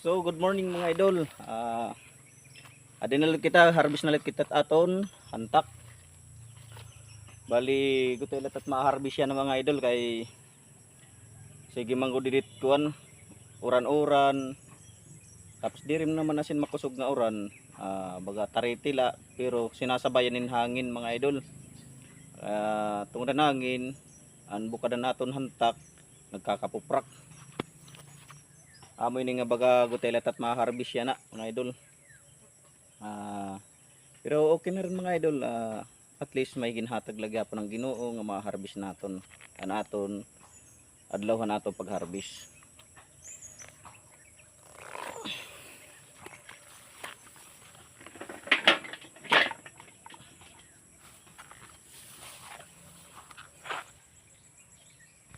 So good morning mga idol. Adin nalit kita harvest nalit kita aton hantak. Bali gutoy latat ma-harvest yan mga idol kay sige manggo didit kuan uran-uran. Tapos di rin naman nasin makusog nga uran. Baga taritila pero sinasabayan nin hangin mga idol. Tungod na hangin an bukadan naton hantak nagkakapuprak. Amoy ni nga baga gutay latat ma-harvest yan na mga idol. Pero okay na rin mga idol. At least may ginhatag lagi po ng Ginoo nga ma-harvest naton. Aton adlawhan nato pag-harvest.